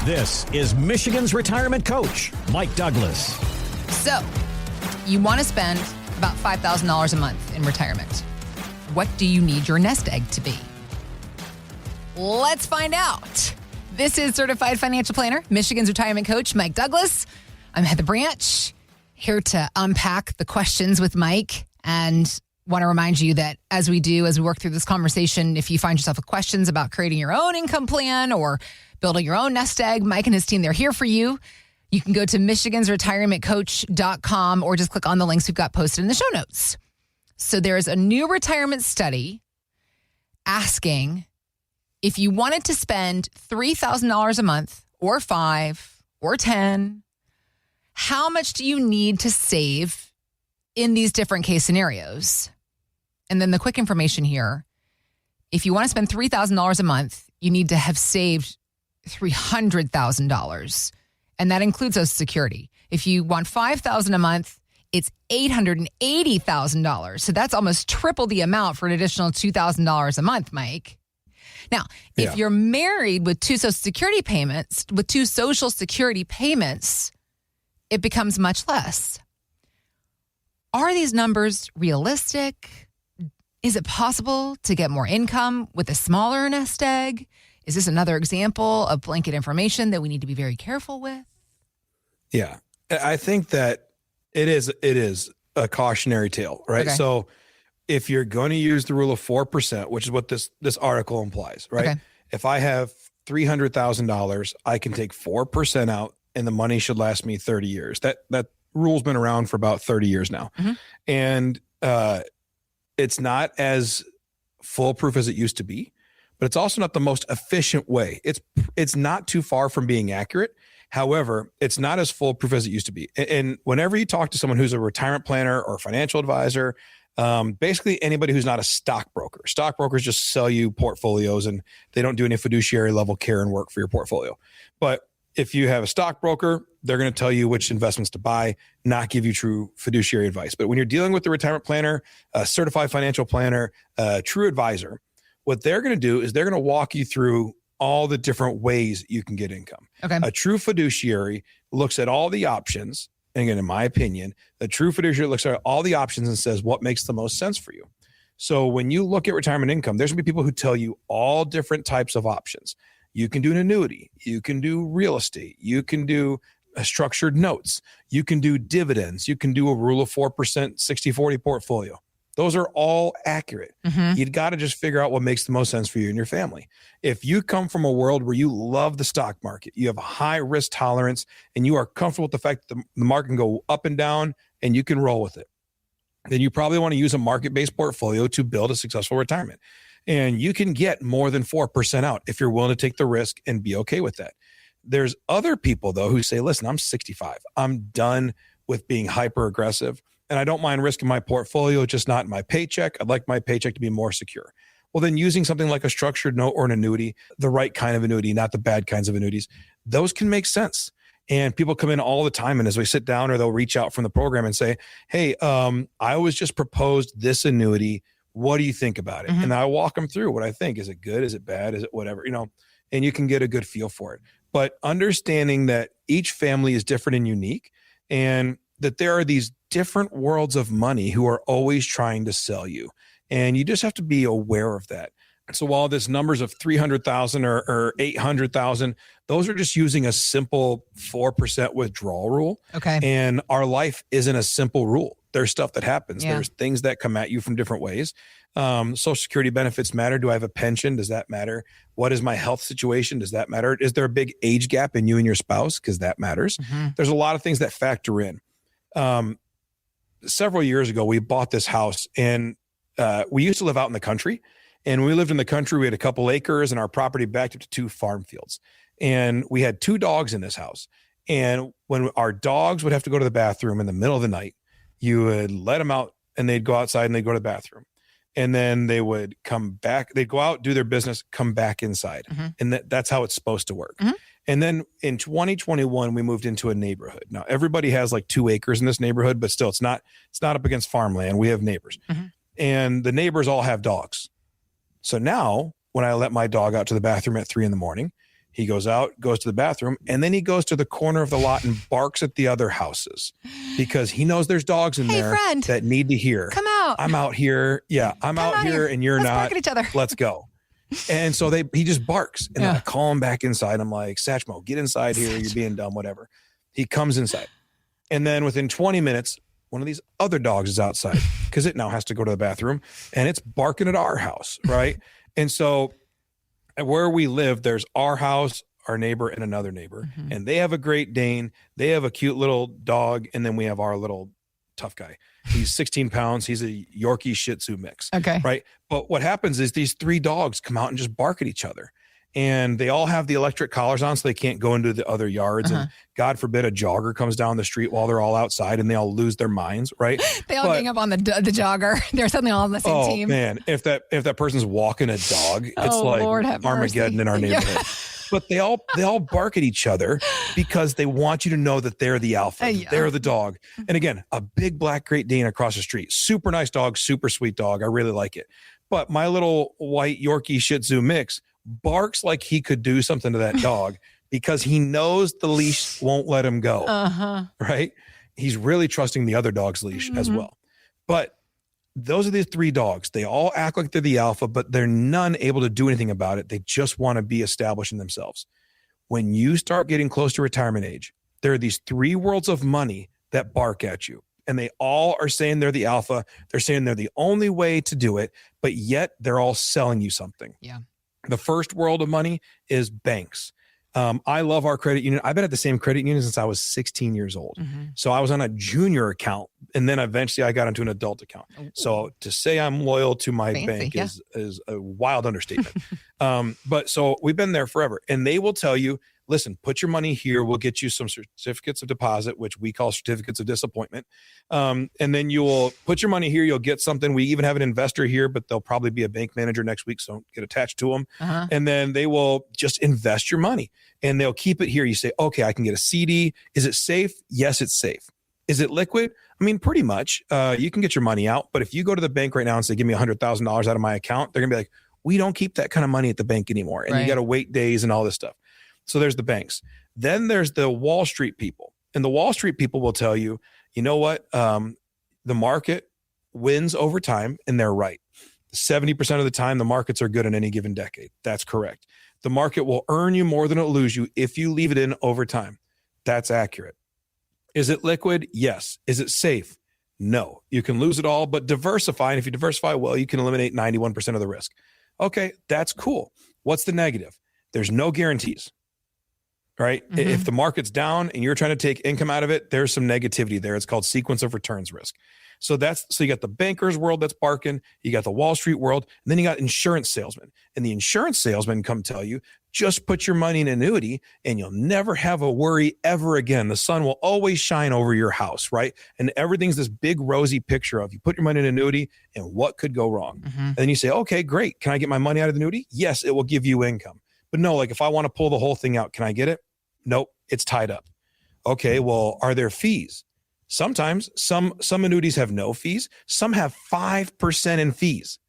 This is Michigan's retirement coach, Mike Douglas. So, you want to spend about $5,000 a month in retirement. What do you need your nest egg to be? Let's find out. This is Certified Financial Planner, Michigan's retirement coach, Mike Douglas. I'm Heather Branch, here to unpack the questions with Mike, and want to remind you that as we work through this conversation, if you find yourself with questions about creating your own income plan or building your own nest egg, Mike and his team, they're here for you. You can go to michigansretirementcoach.com or just click on the links we've got posted in the show notes. So there's a new retirement study asking if you wanted to spend $3,000 a month or $5,000 or $10,000, how much do you need to save in these different case scenarios? And then the quick information here, if you want to spend $3,000 a month, you need to have saved $300,000. And that includes Social Security. If you want $5,000 a month, it's $880,000. So that's almost triple the amount for an additional $2,000 a month, Mike. Now, if you're married with two Social Security payments, it becomes much less. Are these numbers realistic? Is it possible to get more income with a smaller nest egg? Is this another example of blanket information that we need to be very careful with? Yeah, I think that it is a cautionary tale, right? Okay. So if you're going to use the rule of 4%, which is what this article implies, right? Okay. If I have $300,000, I can take 4% out and the money should last me 30 years. That rule's been around for about 30 years now. Mm-hmm. And it's not as foolproof as it used to be, but it's also not the most efficient way. It's not too far from being accurate. However, it's not as foolproof as it used to be. And whenever you talk to someone who's a retirement planner or financial advisor, basically anybody who's not a stockbroker, stockbrokers just sell you portfolios and they don't do any fiduciary level care and work for your portfolio. But if you have a stockbroker, they're going to tell you which investments to buy, not give you true fiduciary advice. But when you're dealing with the retirement planner, a certified financial planner, a true advisor, what they're going to do is they're going to walk you through all the different ways you can get income. Okay. A true fiduciary looks at all the options. And again, in my opinion, the true fiduciary looks at all the options and says what makes the most sense for you. So when you look at retirement income, there's going to be people who tell you all different types of options. You can do an annuity. You can do real estate. You can do structured notes. You can do dividends. You can do a rule of 4%, 60-40 portfolio. Those are all accurate. Mm-hmm. You've got to just figure out what makes the most sense for you and your family. If you come from a world where you love the stock market, you have a high risk tolerance, and you are comfortable with the fact that the market can go up and down and you can roll with it, then you probably want to use a market-based portfolio to build a successful retirement. And you can get more than 4% out if you're willing to take the risk and be okay with that. There's other people, though, who say, listen, I'm 65. I'm done with being hyper aggressive. And I don't mind risking my portfolio, just not in my paycheck. I'd like my paycheck to be more secure. Well, then using something like a structured note or an annuity, the right kind of annuity, not the bad kinds of annuities, those can make sense. And people come in all the time, and as we sit down, or they'll reach out from the program and say, hey, I was just proposed this annuity. What do you think about it? Mm-hmm. And I walk them through what I think. Is it good? Is it bad? Is it whatever? And you can get a good feel for it. But understanding that each family is different and unique, and that there are these different worlds of money who are always trying to sell you. And you just have to be aware of that. So while this numbers of 300,000 or 800,000, those are just using a simple 4% withdrawal rule. Okay. And our life isn't a simple rule. There's stuff that happens. Yeah. There's things that come at you from different ways. Social Security benefits matter. Do I have a pension? Does that matter? What is my health situation? Does that matter? Is there a big age gap in you and your spouse? Because that matters. Mm-hmm. There's a lot of things that factor in. Several years ago, we bought this house, and we used to live out in the country. And when we lived in the country, we had a couple acres, and our property backed up to 2 farm fields. And we had 2 dogs in this house. And when our dogs would have to go to the bathroom in the middle of the night, you would let them out and they'd go outside and they'd go to the bathroom. And then they would come back. They'd go out, do their business, come back inside. Mm-hmm. And that's how it's supposed to work. Mm-hmm. And then in 2021, we moved into a neighborhood. Now, everybody has like 2 acres in this neighborhood, but still it's not up against farmland. We have neighbors. Mm-hmm. And the neighbors all have dogs. So now when I let my dog out to the bathroom at 3 a.m, He goes out, goes to the bathroom, and then he goes to the corner of the lot and barks at the other houses because he knows there's dogs in there friend, that need to hear. Come out. I'm out here. Yeah, I'm out here and you're Let's not. bark at each other. Let's go. And so he just barks. And then I call him back inside. I'm like, Satchmo, get inside here. You're being dumb, whatever. He comes inside. And then within 20 minutes, one of these other dogs is outside because it now has to go to the bathroom and it's barking at our house, right? And so where we live, there's our house, our neighbor, and another neighbor. Mm-hmm. And they have a Great Dane. They have a cute little dog. And then we have our little tough guy. He's 16 pounds. He's a Yorkie Shih Tzu mix. Okay. Right. But what happens is these three dogs come out and just bark at each other. And they all have the electric collars on so they can't go into the other yards. And God forbid a jogger comes down the street while they're all outside and they all lose their minds, right? They all gang up on the jogger. They're suddenly all on the same team. Oh, man. If that person's walking a dog, it's like Lord have Armageddon mercy. in our neighborhood. But they all bark at each other because they want you to know that they're the alpha. They're the dog. And again, a big black Great Dane across the street. Super nice dog, super sweet dog. I really like it. But my little white Yorkie Shih Tzu mix barks like he could do something to that dog because he knows the leash won't let him go. Right? He's really trusting the other dog's leash as well. But those are the three dogs. They all act like they're the alpha, but they're none able to do anything about it. They just want to be established in themselves. When you start getting close to retirement age, there are these three worlds of money that bark at you. And they all are saying they're the alpha. They're saying they're the only way to do it, but yet they're all selling you something. Yeah. The first world of money is banks. I love our credit union. I've been at the same credit union since I was 16 years old. So I was on a junior account, and then eventually I got into an adult account. So to say I'm loyal to my bank is a wild understatement. But so we've been there forever, and they will tell you, listen, put your money here. We'll get you some certificates of deposit, which we call certificates of disappointment. And then you will put your money here. You'll get something. We even have an investor here, but they'll probably be a bank manager next week. So don't get attached to them. And then they will just invest your money and they'll keep it here. You say, okay, I can get a CD. Is it safe? Yes, it's safe. Is it liquid? I mean, pretty much. You can get your money out. But if you go to the bank right now and say, give me $100,000 out of my account, they're going to be like, we don't keep that kind of money at the bank anymore. And you got to wait days and all this stuff. So there's the banks. Then there's the Wall Street people. And the Wall Street people will tell you, you know what? The market wins over time, and they're right. 70% of the time, the markets are good in any given decade. That's correct. The market will earn you more than it'll lose you if you leave it in over time. That's accurate. Is it liquid? Yes. Is it safe? No. You can lose it all, but diversify. And if you diversify well, you can eliminate 91% of the risk. Okay, that's cool. What's the negative? There's no guarantees. Right? If the market's down and you're trying to take income out of it, there's some negativity there. It's called sequence of returns risk. So you got the bankers world that's barking, you got the Wall Street world, and then you got insurance salesmen. And the insurance salesmen come tell you, just put your money in annuity and you'll never have a worry ever again. The sun will always shine over your house, right? And everything's this big rosy picture of you put your money in annuity and what could go wrong. And then you say, okay, great. Can I get my money out of the annuity? Yes, it will give you income. But no, like if I want to pull the whole thing out, can I get it? Nope, it's tied up. Okay, well, are there fees? Sometimes some annuities have no fees. Some have 5% in fees.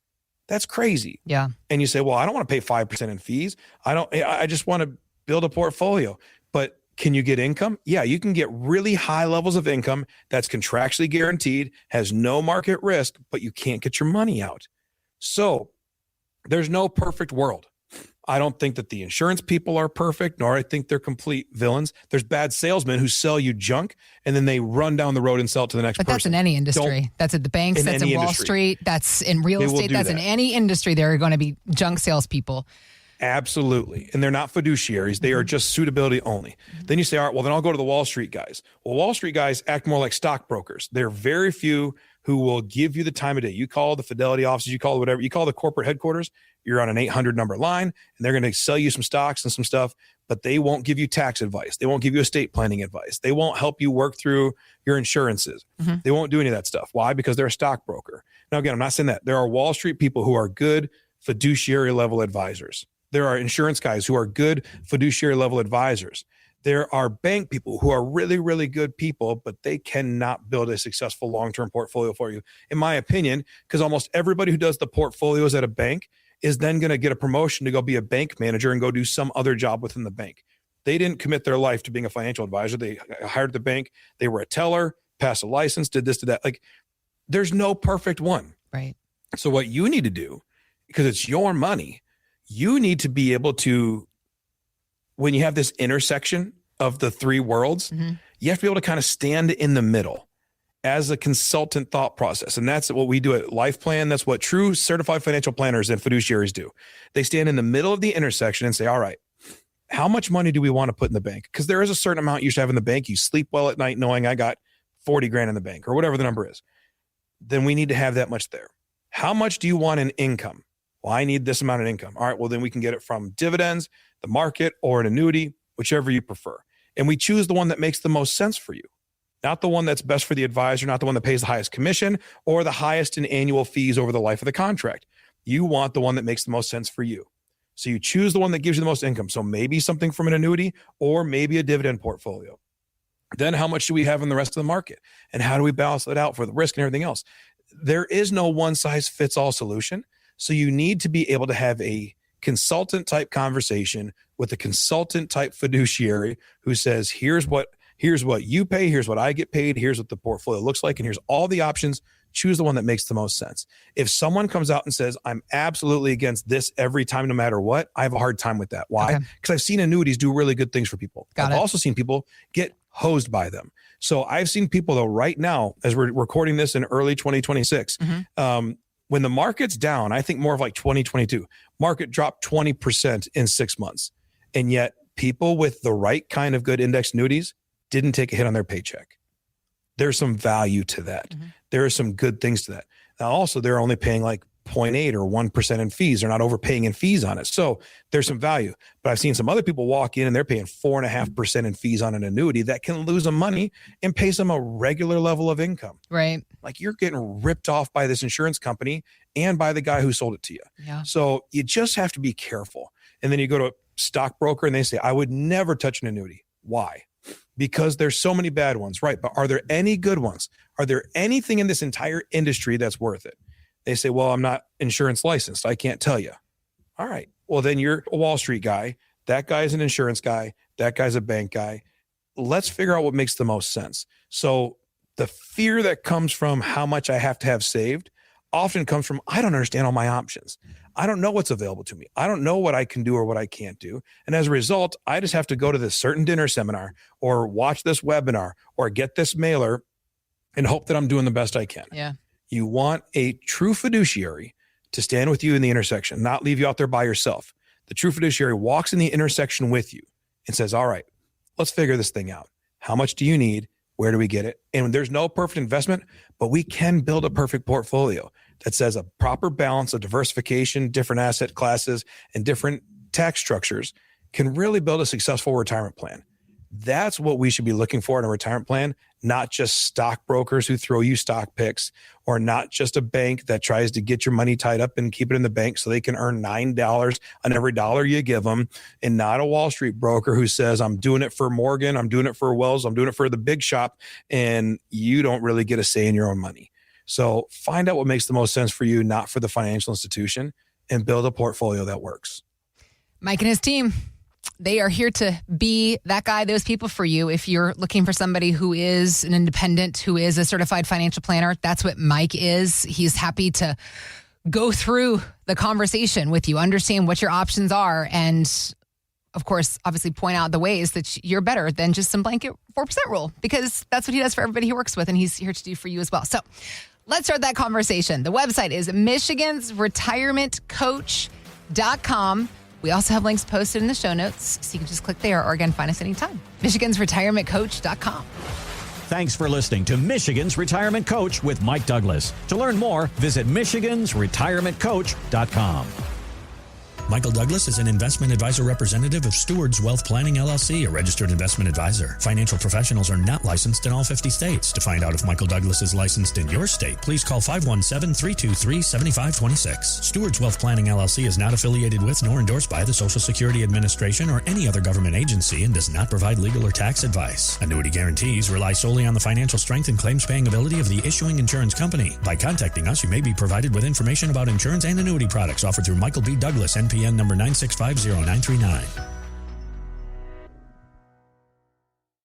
That's crazy. Yeah. And you say, well, I don't want to pay 5% in fees. I just want to build a portfolio. But can you get income? Yeah, you can get really high levels of income that's contractually guaranteed, has no market risk, but you can't get your money out. So there's no perfect world. I don't think that the insurance people are perfect, nor I think they're complete villains. There's bad salesmen who sell you junk and then they run down the road and sell it to the next person. But that's in any industry. That's at the banks. That's in Wall Street. That's in real estate. That's in any industry. There are going to be junk salespeople. Absolutely. And they're not fiduciaries. They are just suitability only. Then you say, all right, well, then I'll go to the Wall Street guys. Well, Wall Street guys act more like stockbrokers. There are very few who will give you the time of day. You call the Fidelity offices, you call whatever, you call the corporate headquarters, you're on an 800 number line, and they're going to sell you some stocks and some stuff, but they won't give you tax advice. They won't give you estate planning advice. They won't help you work through your insurances. They won't do any of that stuff. Why? Because they're a stockbroker. Now, again, I'm not saying that. There are Wall Street people who are good fiduciary level advisors. There are insurance guys who are good fiduciary level advisors. There are bank people who are really, really good people, but they cannot build a successful long-term portfolio for you, in my opinion, because almost everybody who does the portfolios at a bank is then going to get a promotion to go be a bank manager and go do some other job within the bank. They didn't commit their life to being a financial advisor. They hired the bank. They were a teller, passed a license, did this, did that. Like, there's no perfect one. Right. So what you need to do, because it's your money, you need to be able to, when you have this intersection of the three worlds, you have to be able to kind of stand in the middle as a consultant thought process. And that's what we do at LifePlan. That's what true certified financial planners and fiduciaries do. They stand in the middle of the intersection and say, all right, how much money do we want to put in the bank? Because there is a certain amount you should have in the bank. You sleep well at night knowing I got 40 grand in the bank or whatever the number is. Then we need to have that much there. How much do you want in income? Well, I need this amount of income. All right, well, then we can get it from dividends, the market, or an annuity, whichever you prefer. And we choose the one that makes the most sense for you. Not the one that's best for the advisor, not the one that pays the highest commission or the highest in annual fees over the life of the contract. You want the one that makes the most sense for you. So you choose the one that gives you the most income. So maybe something from an annuity or maybe a dividend portfolio. Then how much do we have in the rest of the market? And how do we balance that out for the risk and everything else? There is no one size fits all solution. So you need to be able to have a consultant type conversation with a consultant type fiduciary who says, here's what you pay, here's what I get paid, here's what the portfolio looks like, and here's all the options. Choose the one that makes the most sense. If someone comes out and says, I'm absolutely against this every time, no matter what, I have a hard time with that. Why? Because I've seen annuities do really good things for people. I've also seen people get hosed by them. So I've seen people, though, right now, as we're recording this in early 2026, when the market's down, I think more of like 2022, market dropped 20% in 6 months. And yet people with the right kind of good index annuities didn't take a hit on their paycheck. There's some value to that. There are some good things to that. Now, also, they're only paying like 0.8 or 1% in fees. They're not overpaying in fees on it. So there's some value. But I've seen some other people walk in and they're paying 4.5% in fees on an annuity that can lose them money and pays them a regular level of income. Right. Like, you're getting ripped off by this insurance company and by the guy who sold it to you. Yeah. So you just have to be careful. And then you go to a stockbroker and they say, I would never touch an annuity. Why? Because there's so many bad ones, right? But are there any good ones? Are there anything in this entire industry that's worth it? They say, well, I'm not insurance licensed. I can't tell you. All right. Well, then you're a Wall Street guy. That guy's an insurance guy. That guy's a bank guy. Let's figure out what makes the most sense. So the fear that comes from how much I have to have saved often comes from, I don't understand all my options. I don't know what's available to me. I don't know what I can do or what I can't do. And as a result, I just have to go to this certain dinner seminar or watch this webinar or get this mailer and hope that I'm doing the best I can. Yeah. You want a true fiduciary to stand with you in the intersection, not leave you out there by yourself. The true fiduciary walks in the intersection with you and says, all right, let's figure this thing out. How much do you need? Where do we get it? And there's no perfect investment, but we can build a perfect portfolio that says a proper balance of diversification, different asset classes, and different tax structures can really build a successful retirement plan. That's what we should be looking for in a retirement plan, not just stockbrokers who throw you stock picks, or not just a bank that tries to get your money tied up and keep it in the bank so they can earn $9 on every dollar you give them, and not a Wall Street broker who says, I'm doing it for Morgan, I'm doing it for Wells, I'm doing it for the big shop, and you don't really get a say in your own money. So find out what makes the most sense for you, not for the financial institution, and build a portfolio that works. Mike and his team, they are here to be that guy, those people for you. If you're looking for somebody who is an independent, who is a certified financial planner, that's what Mike is. He's happy to go through the conversation with you, understand what your options are, and of course, obviously point out the ways that you're better than just some blanket 4% rule, because that's what he does for everybody he works with, and he's here to do for you as well. So let's start that conversation. The website is michigansretirementcoach.com. We also have links posted in the show notes, so you can just click there, or again, find us anytime. michigansretirementcoach.com. Thanks for listening to Michigan's Retirement Coach with Mike Douglas. To learn more, visit michigansretirementcoach.com. Michael Douglas is an investment advisor representative of Stewards Wealth Planning, LLC, a registered investment advisor. Financial professionals are not licensed in all 50 states. To find out if Michael Douglas is licensed in your state, please call 517-323-7526. Stewards Wealth Planning, LLC is not affiliated with nor endorsed by the Social Security Administration or any other government agency and does not provide legal or tax advice. Annuity guarantees rely solely on the financial strength and claims paying ability of the issuing insurance company. By contacting us, you may be provided with information about insurance and annuity products offered through Michael B. Douglas, NPN number 9650939.